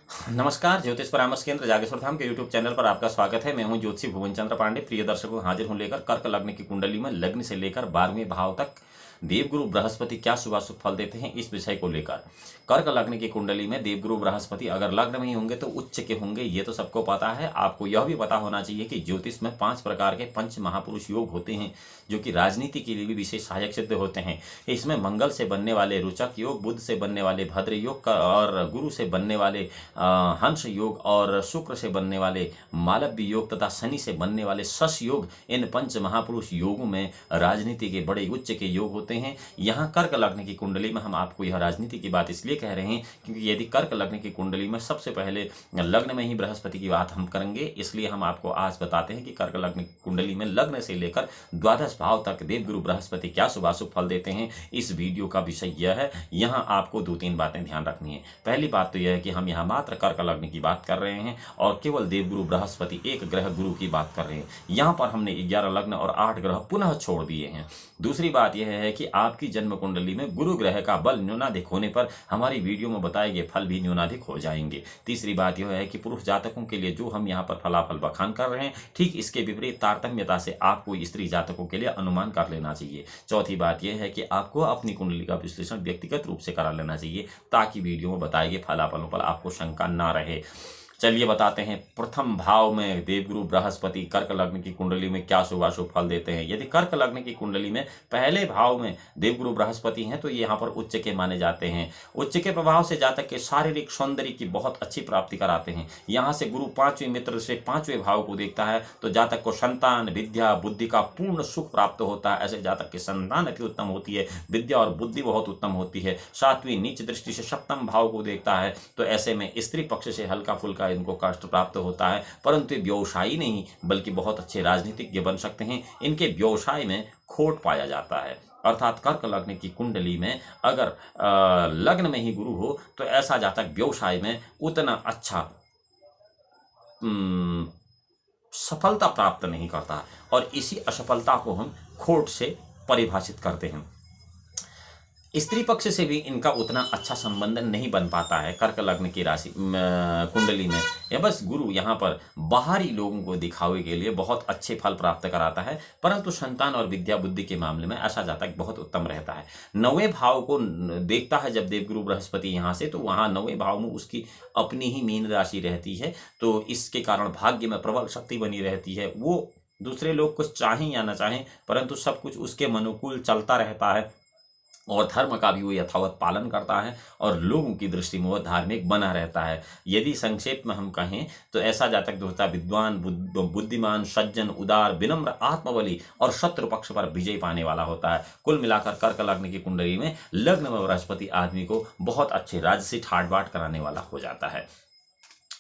नमस्कार, ज्योतिष परामर्श केंद्र जागेश्वर धाम के यूट्यूब चैनल पर आपका स्वागत है। मैं हूं ज्योतिषी भुवन चंद्र पांडे। प्रिय दर्शकों, हाजिर हूं लेकर कर्क लग्न की कुंडली में लग्न से लेकर 12वें भाव तक देवगुरु बृहस्पति क्या शुभाशुभ फल देते हैं, इस विषय को लेकर। कर्क लग्न की कुंडली में देवगुरु बृहस्पति अगर लग्न में ही होंगे तो उच्च के होंगे, ये तो सबको पता है। आपको यह भी पता होना चाहिए कि ज्योतिष में 5 प्रकार के पंच महापुरुष योग होते हैं, जो कि राजनीति के लिए भी विशेष सहायक सिद्ध होते हैं। इसमें मंगल से बनने वाले रोचक योग, बुध से बनने वाले भद्र योग और गुरु से बनने वाले हंस योग और शुक्र से बनने वाले मालव्य योग तथा शनि से बनने वाले शश योग, इन पंच महापुरुष योगों में राजनीति के बड़े उच्च के योग होते हैं। यहाँ कर्क लग्न की कुंडली में हम आपको यह राजनीति की बात इसलिए कह रहे हैं क्योंकि यदि कर्क लग्न की कुंडली में सबसे पहले लग्न में ही बृहस्पति की बात हम करेंगे, इसलिए हम आपको आज बताते हैं कि कर्क लग्न की कुंडली में लग्न से लेकर द्वादश भाव तक देवगुरु बृहस्पति क्या शुभाशुभ फल देते हैं। इस वीडियो का विषय यह है। यहाँ आपको 2-3 बातें ध्यान रखनी है। पहली बात तो यह है कि हम यहाँ मात्र कर्क लग्न की बात कर रहे हैं और केवल देवगुरु बृहस्पति एक ग्रह गुरु की बात कर रहे हैं। यहाँ पर हमने 11 लग्न और 8 ग्रह पुनः छोड़ दिए हैं। दूसरी बात यह है कि आपकी जन्म कुंडली में गुरु ग्रह का बल न्यूनाधिक होने पर हमारी वीडियो में बताए गए फल भी न्यूनाधिक हो जाएंगे। तीसरी बात यह है कि पुरुष जातकों के लिए जो हम यहाँ पर फलाफल बखान कर रहे हैं, ठीक इसके विपरीत तारतम्यता से आपको स्त्री जातकों के लिए अनुमान कर लेना चाहिए। चौथी बात यह है कि आपको अपनी कुंडली का विश्लेषण व्यक्तिगत रूप से करा लेना चाहिए, ताकि वीडियो में बताए गए फलाफलों पर आपको शंका ना रहे। चलिए बताते हैं, प्रथम भाव में देवगुरु बृहस्पति कर्क लग्न की कुंडली में क्या शुभाशुभ फल देते हैं। यदि कर्क लग्न की कुंडली में पहले भाव में देवगुरु बृहस्पति हैं तो ये यहाँ पर उच्च के माने जाते हैं। उच्च के प्रभाव से जातक के शारीरिक सौंदर्य की बहुत अच्छी प्राप्ति कराते हैं। यहाँ से गुरु 5वें मित्र से 5वें भाव को देखता है तो जातक को संतान, विद्या, बुद्धि का पूर्ण सुख प्राप्त होता है। ऐसे जातक की संतान अति उत्तम होती है, विद्या और बुद्धि बहुत उत्तम होती है। 7वीं नीच दृष्टि से 7म भाव को देखता है तो ऐसे में स्त्री पक्ष से हल्का फुल्का इनको कष्ट प्राप्त होता है, परंतु व्यवसायी नहीं बल्कि बहुत अच्छे राजनीतिज्ञ बन सकते हैं। इनके व्यवसाय में खोट पाया जाता है। अर्थात कर्क लग्न की कुंडली में अगर लग्न में ही गुरु हो तो ऐसा जातक व्यवसाय में उतना अच्छा सफलता प्राप्त नहीं करता और इसी असफलता को हम खोट से परिभाषित करते हैं। स्त्री पक्ष से भी इनका उतना अच्छा संबंध नहीं बन पाता है कर्क लग्न की राशि कुंडली में। या बस गुरु यहाँ पर बाहरी लोगों को दिखावे के लिए बहुत अच्छे फल प्राप्त कराता है, परंतु संतान और विद्या बुद्धि के मामले में ऐसा जातक बहुत उत्तम रहता है। 9वें भाव को देखता है जब देवगुरु बृहस्पति यहाँ से, तो वहाँ 9वें भाव में उसकी अपनी ही मीन राशि रहती है, तो इसके कारण भाग्य में प्रबल शक्ति बनी रहती है। वो दूसरे लोग कुछ चाहें या न चाहें, परंतु सब कुछ उसके अनुकूल चलता रहता है और धर्म का भी वो यथावत पालन करता है और लोगों की दृष्टि में वह धार्मिक बना रहता है। यदि संक्षेप में हम कहें तो ऐसा जातक होता है विद्वान, बुद्धिमान, सज्जन, उदार, विनम्र, आत्मबली और शत्रु पक्ष पर विजय पाने वाला होता है। कुल मिलाकर कर्क लग्न की कुंडली में लग्न में बृहस्पति आदमी को बहुत अच्छे राजसी ठाट बाट कराने वाला हो जाता है।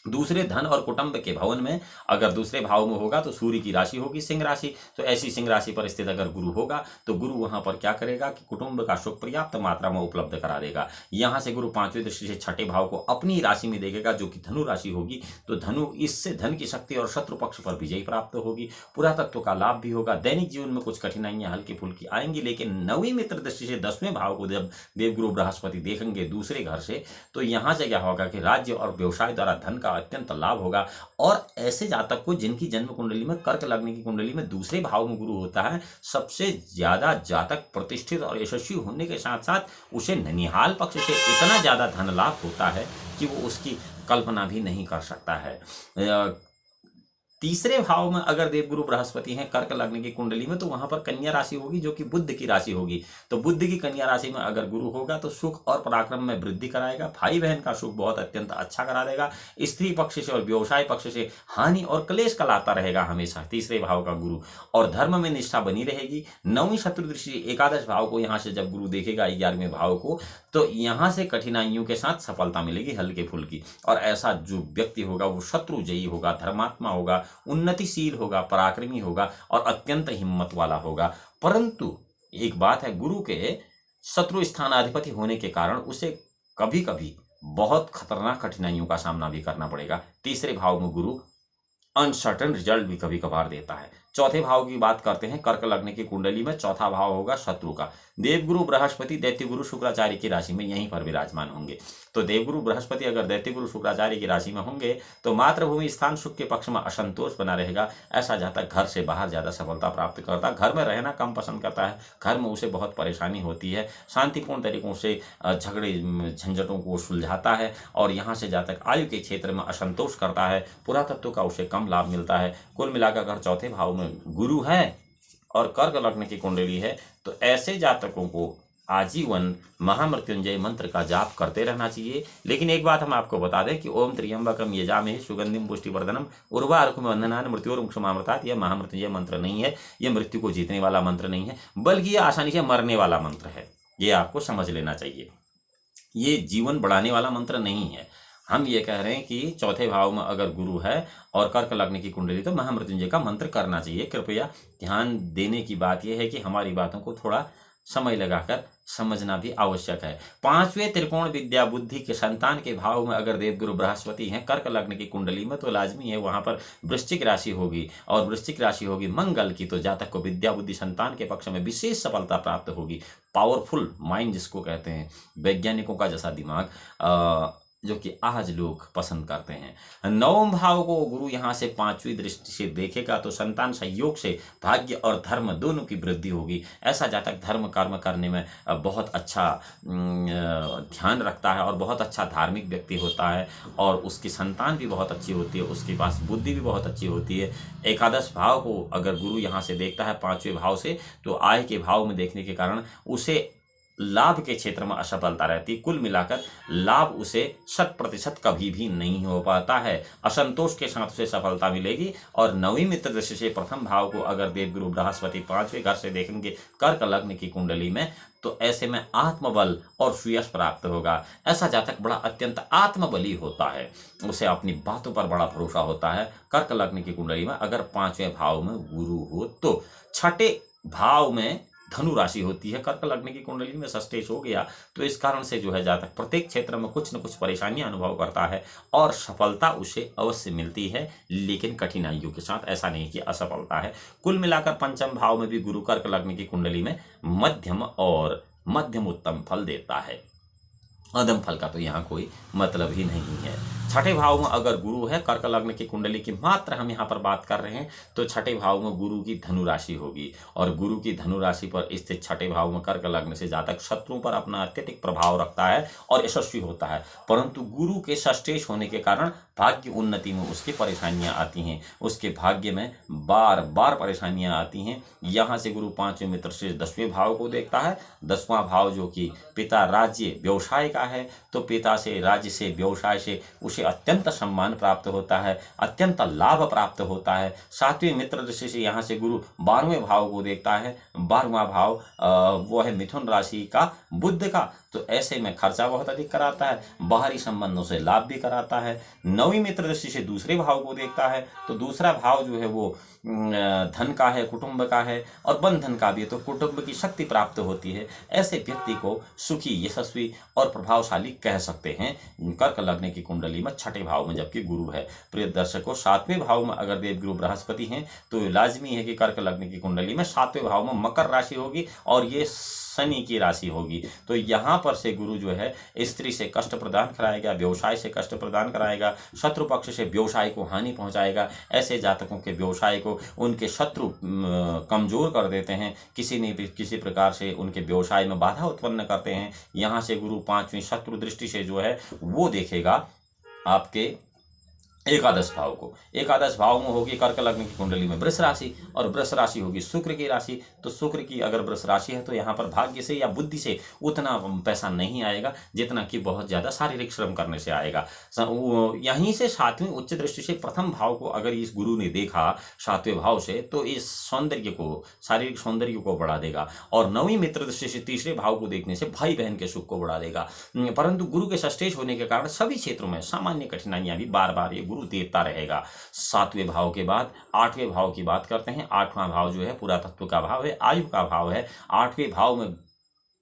दूसरे धन और कुटुंब के भवन में अगर दूसरे भाव में होगा तो सूर्य की राशि होगी सिंह राशि, तो ऐसी सिंह राशि पर स्थित अगर गुरु होगा तो गुरु वहां पर क्या करेगा कि कुटुंब का सुख पर्याप्त मात्रा में उपलब्ध करा देगा। यहां से गुरु 5वें दृष्टि से 6ठे भाव को अपनी राशि में देखेगा जो कि धनु राशि होगी, तो धनु इससे धन की शक्ति और शत्रु पक्ष पर विजय प्राप्त होगी। पुरातत्व का लाभ भी होगा। दैनिक जीवन में कुछ कठिनाइयां हल्की फुल्की आएंगी, लेकिन 9वीं मित्र दृष्टि से 10वें भाव को जब देवगुरु बृहस्पति देखेंगे दूसरे घर से, तो यहां से क्या होगा कि राज्य और व्यवसाय द्वारा धन का अत्यंत लाभ होगा। और ऐसे जातक को जिनकी जन्म कुंडली में कर्क लग्न की कुंडली में दूसरे भाव में गुरु होता है, सबसे ज्यादा जातक प्रतिष्ठित और यशस्वी होने के साथ साथ उसे ननिहाल पक्ष से इतना ज्यादा धन लाभ होता है कि वो उसकी कल्पना भी नहीं कर सकता है। तीसरे भाव में अगर देवगुरु बृहस्पति हैं कर्क लग्न की कुंडली में, तो वहां पर कन्या राशि होगी जो कि बुध की राशि होगी। तो बुध की कन्या राशि में अगर गुरु होगा तो सुख और पराक्रम में वृद्धि कराएगा, भाई बहन का सुख बहुत अत्यंत अच्छा करा देगा। स्त्री पक्ष से और व्यवसाय पक्ष से हानि और क्लेश कलाता रहेगा हमेशा तीसरे भाव का गुरु, और धर्म में निष्ठा बनी रहेगी। 9वीं शत्रु दृष्टि एकादश भाव को यहाँ से जब गुरु देखेगा 11वें भाव को, तो यहाँ से कठिनाइयों के साथ सफलता मिलेगी हल्के फुल्की। और ऐसा जो व्यक्ति होगा वो शत्रु जयी होगा, धर्मात्मा होगा, उन्नतिशील होगा, पराक्रमी होगा और अत्यंत हिम्मत वाला होगा। परंतु एक बात है, गुरु के शत्रु स्थानाधिपति होने के कारण उसे कभी कभी बहुत खतरनाक कठिनाइयों का सामना भी करना पड़ेगा। तीसरे भाव में गुरु अनसर्टन रिजल्ट भी कभी कभार देता है। चौथे भाव की बात करते हैं कर्क लग्न की कुंडली में, चौथा भाव होगा शत्रु का। देवगुरु बृहस्पति दैत्यगुरु शुक्राचार्य की राशि में यहीं पर विराजमान होंगे। तो देवगुरु बृहस्पति अगर दैत्यगुरु शुक्राचार्य की राशि में होंगे तो मातृभूमि स्थान सुख के पक्ष में असंतोष बना रहेगा। ऐसा जातक घर से बाहर ज्यादा सफलता प्राप्त करता, घर में रहना कम पसंद करता है, घर में उसे बहुत परेशानी होती है, शांतिपूर्ण तरीकों से झगड़े झंझटों को सुलझाता है और यहाँ से जातक आयु के क्षेत्र में असंतोष करता है, पुरातत्व का उसे कम लाभ मिलता है। कुल मिलाकर अगर चौथे भाव में गुरु है और कर्क लग्न की कुंडली है तो ऐसे जातकों को आजीवन महामृत्युंजय मंत्र का जाप करते रहना चाहिए। लेकिन एक बात हम आपको बता दें कि ओम त्र्यंबकम यजामहे सुगंधिम पुष्टिवर्धनम उर्वारुकम वंदनान मृत्योर्मुक्षमामृतात्, यह महामृत्युंजय मंत्र नहीं है, यह मृत्यु को जीतने वाला मंत्र नहीं है, बल्कि यह आसानी से मरने वाला मंत्र है। ये आपको समझ लेना चाहिए, ये जीवन बढ़ाने वाला मंत्र नहीं है। हम ये कह रहे हैं कि चौथे भाव में अगर गुरु है और कर्क लग्न की कुंडली तो महामृत्युंजय का मंत्र करना चाहिए। कृपया ध्यान देने की बात यह है कि हमारी बातों को थोड़ा समय लगाकर समझना भी आवश्यक है। पांचवें त्रिकोण विद्या बुद्धि के संतान के भाव में अगर देवगुरु बृहस्पति हैं कर्क लग्न की कुंडली में तो लाजमी है वहां पर वृश्चिक राशि होगी, और वृश्चिक राशि होगी मंगल की, तो जातक को विद्या बुद्धि संतान के पक्ष में विशेष सफलता प्राप्त होगी। पावरफुल माइंड जिसको कहते हैं, वैज्ञानिकों का जैसा दिमाग जो कि आज लोग पसंद करते हैं। नवम भाव को गुरु यहाँ से पांचवी दृष्टि से देखेगा तो संतान संयोग से भाग्य और धर्म दोनों की वृद्धि होगी। ऐसा जातक धर्म कर्म करने में बहुत अच्छा ध्यान रखता है और बहुत अच्छा धार्मिक व्यक्ति होता है, और उसकी संतान भी बहुत अच्छी होती है, उसके पास बुद्धि भी बहुत अच्छी होती है। एकादश भाव को अगर गुरु यहाँ से देखता है पांचवें भाव से तो आय के भाव में देखने के कारण उसे लाभ के क्षेत्र में असफलता रहती। कुल मिलाकर लाभ उसे 100% कभी भी नहीं हो पाता है, असंतोष के साथ उसे सफलता मिलेगी। और नवीं मित्र दृष्टि से प्रथम भाव को अगर देवगुरु बृहस्पति पांचवें घर से देखेंगे कर्क लग्न की कुंडली में तो ऐसे में आत्मबल और सुयश प्राप्त होगा। ऐसा जातक बड़ा अत्यंत आत्मबली होता है, उसे अपनी बातों पर बड़ा भरोसा होता है। कर्क लग्न की कुंडली में अगर पांचवें भाव में गुरु हो तो छठे भाव में धनु राशि होती है, कर्क लग्न की कुंडली में षष्ठेश हो गया तो इस कारण से जो है जातक प्रत्येक क्षेत्र में कुछ न कुछ परेशानियां अनुभव करता है और सफलता उसे अवश्य मिलती है, लेकिन कठिनाइयों के साथ, ऐसा नहीं कि असफलता है। कुल मिलाकर पंचम भाव में भी गुरु कर्क लग्न की कुंडली में मध्यम और मध्यम उत्तम फल देता है, अदम फल का तो यहाँ कोई मतलब ही नहीं है। छठे भाव में अगर गुरु है कर्क लग्न की कुंडली की मात्र हम यहाँ पर बात कर रहे हैं तो छठे भाव में गुरु की धनु राशि होगी, और गुरु की धनु राशि पर स्थित छठे भाव में कर्क लग्न से जातक शत्रुओं पर अपना अत्यधिक प्रभाव रखता है और यशस्वी होता है, परंतु गुरु के षष्ठेश होने के कारण भाग्य उन्नति में उसकी परेशानियां आती हैं, उसके भाग्य में बार बार परेशानियां आती हैं। यहाँ से गुरु पांचवें मित्र से 10वें भाव को देखता है। 10वां भाव जो कि पिता राज्य व्यवसाय का है तो पिता से राज्य से व्यवसाय से उसे अत्यंत सम्मान प्राप्त होता है, अत्यंत लाभ प्राप्त होता है। 7वें मित्र दृष्टि से यहाँ से गुरु 12वें भाव को देखता है। 12वां भाव वो है मिथुन राशि का बुध का, तो ऐसे में खर्चा बहुत अधिक कराता है, बाहरी संबंधों से लाभ भी कराता है। 9वीं मित्र दृष्टि से दूसरे भाव को देखता है तो दूसरा भाव जो है वो धन का है, कुटुंब का है और बंधन का भी है, तो कुटुंब की शक्ति प्राप्त होती है। ऐसे व्यक्ति को सुखी, यशस्वी और प्रभावशाली कह सकते हैं कर्क लग्न की कुंडली में छठे भाव में जबकि गुरु है। प्रिय दर्शकों, 7वें भाव में अगर देवगुरु बृहस्पति हैं तो लाजमी है कि कर्क लग्न की कुंडली में 7वें भाव में मकर राशि होगी और ये शनि की राशि होगी। तो यहाँ पर से गुरु जो है स्त्री से कष्ट प्रदान कराएगा, व्यवसाय से कष्ट प्रदान कराएगा, शत्रु पक्ष से व्यवसाय को हानि पहुंचाएगा। ऐसे जातकों के व्यवसाय को उनके शत्रु कमजोर कर देते हैं, किसी प्रकार से उनके व्यवसाय में बाधा उत्पन्न करते हैं। यहाँ से गुरु 5वीं शत्रु दृष्टि से जो है वो देखेगा आपके एकादश भाव को। एकादश भाव में होगी कर्क लग्न की कुंडली में वृष राशि, और वृष राशि होगी शुक्र की राशि। तो शुक्र की अगर वृष राशि है तो यहाँ पर भाग्य से या बुद्धि से उतना पैसा नहीं आएगा जितना कि बहुत ज्यादा शारीरिक श्रम करने से आएगा। यहीं से 7वीं उच्च दृष्टि से प्रथम भाव को अगर इस गुरु ने देखा 7वें भाव से तो इस सौंदर्य को, शारीरिक सौंदर्य को बढ़ा देगा, और 9वीं मित्र दृष्टि से तीसरे भाव को देखने से भाई बहन के सुख को बढ़ा देगा। परंतु गुरु के षष्ठेश होने के कारण सभी क्षेत्रों में सामान्य कठिनाइयां भी बार बार ये गुरु देता रहेगा। 7वें भाव के बाद 8वें भाव की बात करते हैं। 8वां भाव जो है पुरातत्व का भाव है, आयु का भाव है। 8वें भाव में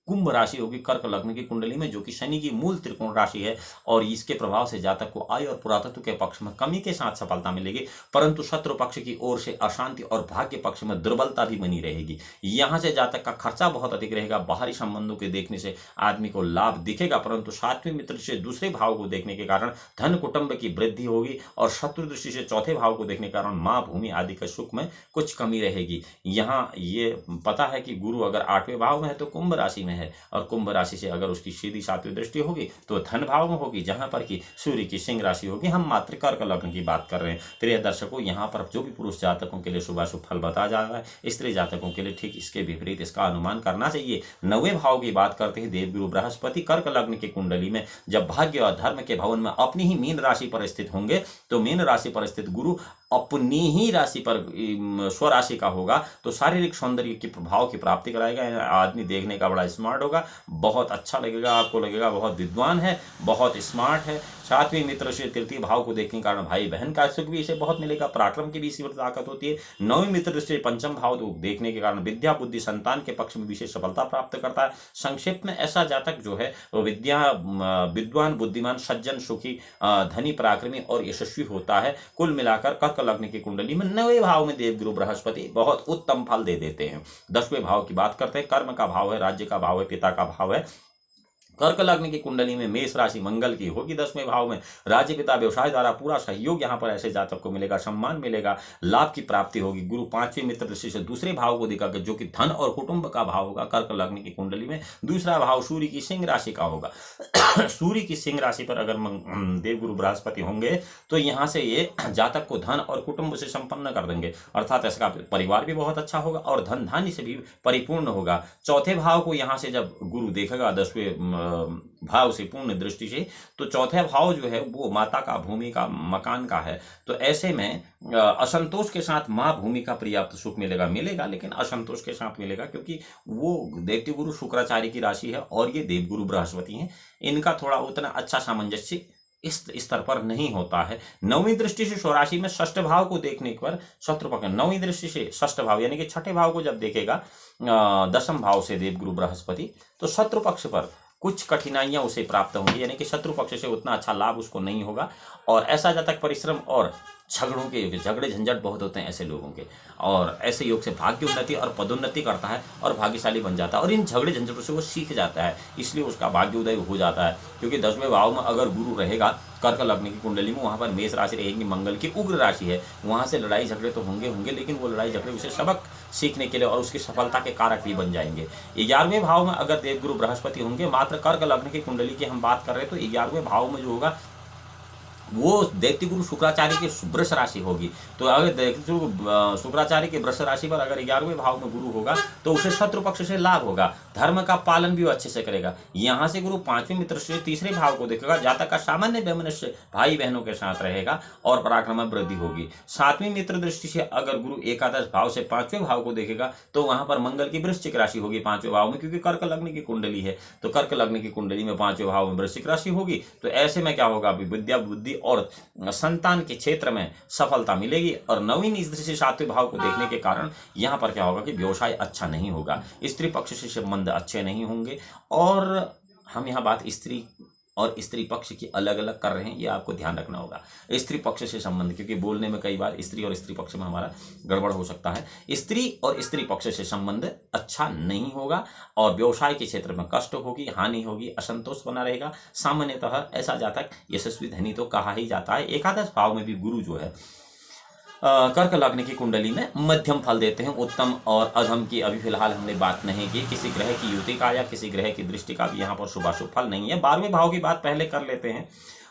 कुंभ राशि होगी कर्क लग्न की कुंडली में, जो कि शनि की मूल त्रिकोण राशि है, और इसके प्रभाव से जातक को आय और पुरातत्व के पक्ष में कमी के साथ सफलता मिलेगी, परंतु शत्रु पक्ष की ओर से अशांति और भाग्य पक्ष में दुर्बलता भी बनी रहेगी। यहां से जातक का खर्चा बहुत अधिक रहेगा। बाहरी संबंधों के देखने से आदमी को लाभ दिखेगा, परंतु सातवें मित्र से दूसरे भाव को देखने के कारण धन कुटुंब की वृद्धि होगी, और शत्रु दृष्टि से चौथे भाव को देखने के कारण मां भूमि आदि के सुख में कुछ कमी रहेगी। यहाँ ये पता है कि गुरु अगर 8वें भाव में है तो कुंभ राशि में है, और कुंभ राशि से अगर उसकी सीधी 7वीं दृष्टि होगी तो धन भाव में होगी, जहां पर कि सूर्य की सिंह राशि होगी। हम मात्र कर्क लग्न की बात कर रहे हैं। प्रिय दर्शकों, यहाँ पर जो भी पुरुष जातकों के लिए शुभाशुभ फल बताया जा रहा है, स्त्री जातकों के लिए ठीक इसके विपरीत इसका अनुमान करना चाहिए। 9वें भाव की बात करते हैं। देवगुरु बृहस्पति कर्क लग्न की कुंडली में जब भाग्य और धर्म के भवन में अपनी ही मीन राशि पर स्थित होंगे, तो मीन राशि पर स्थित गुरु अपनी ही राशि पर स्वराशि का होगा, तो शारीरिक सौंदर्य के प्रभाव की प्राप्ति कराएगा। आदमी देखने का बड़ा स्मार्ट होगा, बहुत अच्छा लगेगा, आपको लगेगा बहुत विद्वान है, बहुत स्मार्ट है। 7वें मित्र से 3य भाव को देखने के कारण भाई बहन का सुख भी इसे बहुत मिलेगा, पराक्रम की भी इसी ताकत होती है। 9वें मित्र से 5म भाव को देखने के कारण विद्या बुद्धि संतान के पक्ष में विशेष सफलता प्राप्त करता है। संक्षेप में ऐसा जातक जो है वो विद्वान बुद्धिमान सज्जन सुखी धनी पराक्रमी और यशस्वी होता है। कुल मिलाकर कर्क लग्न की कुंडली में 9वें भाव में देवगुरु बृहस्पति बहुत उत्तम फल दे देते हैं। 10वें भाव की बात करते हैं। कर्म का भाव है, राज्य का भाव है, पिता का भाव है। कर्क लग्न की कुंडली में मेष राशि मंगल की होगी 10वें भाव में। राज्य पिता व्यवसाय द्वारा पूरा सहयोग यहाँ पर ऐसे जातक को मिलेगा, सम्मान मिलेगा, लाभ की प्राप्ति होगी। गुरु 5वें मित्र दृष्टि से दूसरे भाव को दिखाकर, जो कि धन और कुटुंब का भाव होगा। कर्क लग्न की कुंडली में दूसरा भाव सूर्य की सिंह राशि का होगा। सूर्य की सिंह राशि पर अगर देवगुरु बृहस्पति होंगे तो यहाँ से ये जातक को धन और कुटुंब से संपन्न कर देंगे, अर्थात इसका परिवार भी बहुत अच्छा होगा और धन धान्य से भी परिपूर्ण होगा। चौथे भाव को यहाँ से जब गुरु देखेगा 10वें भाव से पूर्ण दृष्टि से, तो चौथा भाव जो है वो माता का, भूमि का, मकान का है। तो ऐसे में असंतोष के साथ माँ भूमि का पर्याप्त सुख मिलेगा, लेकिन असंतोष के साथ मिलेगा, क्योंकि वो दैत्य गुरु शुक्राचार्य की राशि है और ये देवगुरु बृहस्पति हैं। इनका थोड़ा उतना अच्छा सामंजस्य इस स्तर पर नहीं होता है। 9वीं दृष्टि से स्वराशि में 6ठ भाव को देखने पर शत्रु पक्ष, 9वीं दृष्टि से 6ठ भाव यानी कि 6ठे भाव को जब देखेगा 10म भाव से देवगुरु बृहस्पति, तो शत्रु पक्ष पर कुछ कठिनाइयां उसे प्राप्त होंगी, यानी कि शत्रु पक्ष से उतना अच्छा लाभ उसको नहीं होगा। और ऐसा जातक परिश्रम और झगड़े झंझट बहुत होते हैं ऐसे लोगों के, और ऐसे योग से भाग्य उन्नति और पदोन्नति करता है और भाग्यशाली बन जाता है, और इन झगड़े झंझटों से वो सीख जाता है, इसलिए उसका भाग्य उदय हो जाता है। क्योंकि 10वें भाव में अगर गुरु रहेगा कर्क लग्न की कुंडली में, वहाँ पर मेष राशि रहेगी, मंगल की उग्र राशि है, वहाँ से लड़ाई झगड़े तो होंगे, लेकिन वो लड़ाई झगड़े उसे सबक सीखने के लिए और उसकी सफलता के कारक भी बन जाएंगे। 11वें भाव में अगर देवगुरु बृहस्पति होंगे, मात्र कर्क लग्न की कुंडली की हम बात कर रहे हैं, तो 11वें भाव में जो होगा वो दैत्य गुरु शुक्राचार्य की वृष राशि होगी। तो अगर दैत्य गुरु शुक्राचार्य की वृष राशि पर अगर 11वें भाव में गुरु होगा तो उसे शत्रु पक्ष से लाभ होगा, धर्म का पालन भी अच्छे से करेगा। यहाँ से गुरु 5वें मित्र से 3रे भाव को देखेगा, जातक का सामान्य वैमनस्य भाई बहनों के साथ रहेगा और पराक्रम में वृद्धि होगी। 7वीं मित्र दृष्टि से अगर गुरु एकादश भाव से 5वें भाव को देखेगा तो वहां पर मंगल की वृश्चिक राशि होगी 5वें भाव में, क्योंकि कर्क लग्न की कुंडली है, तो कर्क लग्न की कुंडली में 5वें भाव में वृश्चिक राशि होगी। तो ऐसे में क्या होगा, विद्या बुद्धि और संतान के क्षेत्र में सफलता मिलेगी। और 9वीं दृष्टि से 7वें भाव को देखने के कारण यहाँ पर क्या होगा कि व्यवसाय अच्छा नहीं होगा, स्त्री पक्ष से संबंध अच्छे नहीं होंगे। और हम यहाँ बात स्त्री और स्त्री पक्ष की अलग अलग कर रहे हैं, ये आपको ध्यान रखना होगा। स्त्री पक्ष से संबंध, क्योंकि बोलने में कई बार स्त्री और स्त्री पक्ष में हमारा गड़बड़ हो सकता है। स्त्री और स्त्री पक्ष से संबंध अच्छा नहीं होगा और व्यवसाय के क्षेत्र में कष्ट होगी, हानि होगी, असंतोष बना रहेगा। सामान्यतः ऐसा जातक यशस्वी धनी तो कहा ही जाता है। एकादश भाव में भी गुरु जो है कर्क लग्न की कुंडली में मध्यम फल देते हैं। उत्तम और अधम की अभी फिलहाल हमने बात नहीं की, किसी ग्रह की युति का या किसी ग्रह की दृष्टि का भी यहाँ पर शुभाशुभ फल नहीं है। 12वें भाव की बात पहले कर लेते हैं।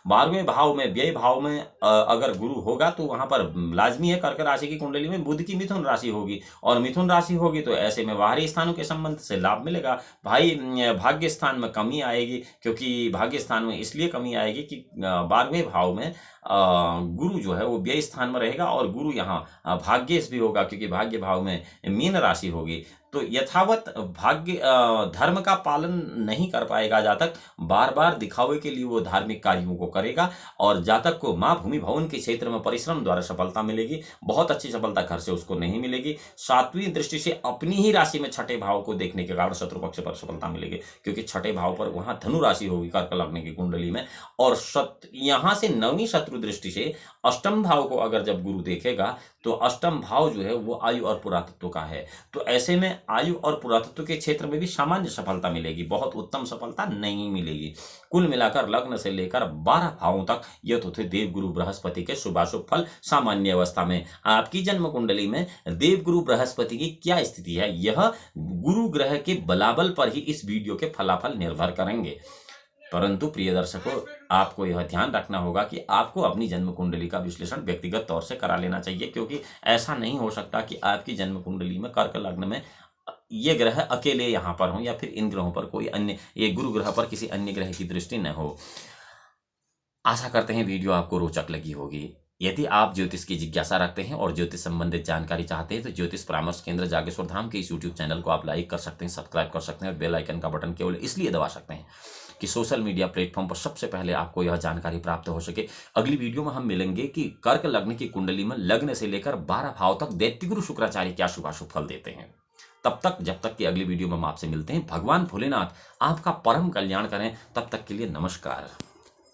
12वें भाव में व्यय भाव में अगर गुरु होगा तो वहां पर लाजमी है कर्क राशि की कुंडली में बुध की मिथुन राशि होगी, और मिथुन राशि होगी तो ऐसे में बाहरी स्थानों के संबंध से लाभ मिलेगा। भाग्य स्थान में कमी आएगी, क्योंकि भाग्य स्थान में इसलिए कमी आएगी कि 12वें भाव में गुरु जो है वो व्यय स्थान में रहेगा और गुरु यहाँ भाग्येश भी होगा, क्योंकि भाग्य भाव में मीन राशि होगी। तो यथावत भाग्य धर्म का पालन नहीं कर पाएगा जातक, बार बार दिखावे के लिए वो धार्मिक कार्यों को करेगा, और जातक को माँ भूमि भवन के क्षेत्र में परिश्रम द्वारा सफलता मिलेगी। बहुत अच्छी सफलता घर से उसको नहीं मिलेगी। सातवीं दृष्टि से अपनी ही राशि में छठे भाव को देखने के कारण शत्रु पक्ष पर सफलता मिलेगी, क्योंकि छठे भाव पर वहां धनु राशि होगी कर्क लग्न की कुंडली में। और यहां से नवीं शत्रु दृष्टि से अष्टम भाव को अगर जब गुरु देखेगा तो अष्टम भाव जो है वो आयु और पुरातत्व का है। तो ऐसे में आयु और पुरातत्व के क्षेत्र में भी सामान्य सफलता मिलेगी, बहुत उत्तम सफलता नहीं मिलेगी। कुल मिलाकर लग्न से लेकर 12 भावों तक यह तो थे देवगुरु बृहस्पति के शुभाशुभ फल सामान्य अवस्था में। आपकी जन्म कुंडली में देवगुरु बृहस्पति की क्या स्थिति है, यह गुरु ग्रह के बलाबल पर ही इस वीडियो के फलाफल निर्भर करेंगे। परंतु प्रिय दर्शकों, आपको यह ध्यान रखना होगा कि आपको अपनी जन्म कुंडली का विश्लेषण व्यक्तिगत तौर से करा लेना चाहिए, क्योंकि ऐसा नहीं हो सकता कि आपकी जन्म कुंडली में कर्क लग्न में ये ग्रह अकेले यहाँ पर हों या फिर इन ग्रहों पर कोई अन्य, ये गुरु ग्रह पर किसी अन्य ग्रह की दृष्टि न हो। आशा करते हैं वीडियो आपको रोचक लगी होगी। यदि आप ज्योतिष की जिज्ञासा रखते हैं और ज्योतिष संबंधित जानकारी चाहते हैं तो ज्योतिष परामर्श केंद्र जागेश्वर धाम के इस यूट्यूब चैनल को आप लाइक कर सकते हैं, सब्सक्राइब कर सकते हैं, और बेल आइकन का बटन केवल इसलिए दबा सकते हैं कि सोशल मीडिया प्लेटफॉर्म पर सबसे पहले आपको यह जानकारी प्राप्त हो सके। अगली वीडियो में हम मिलेंगे कि कर्क लग्न की कुंडली में लग्न से लेकर 12 भाव तक दैत्यगुरु शुक्राचार्य क्या शुभाशुभ फल देते हैं। तब तक, जब तक कि अगली वीडियो में हम आपसे मिलते हैं, भगवान भोलेनाथ आपका परम कल्याण करें। तब तक के लिए नमस्कार।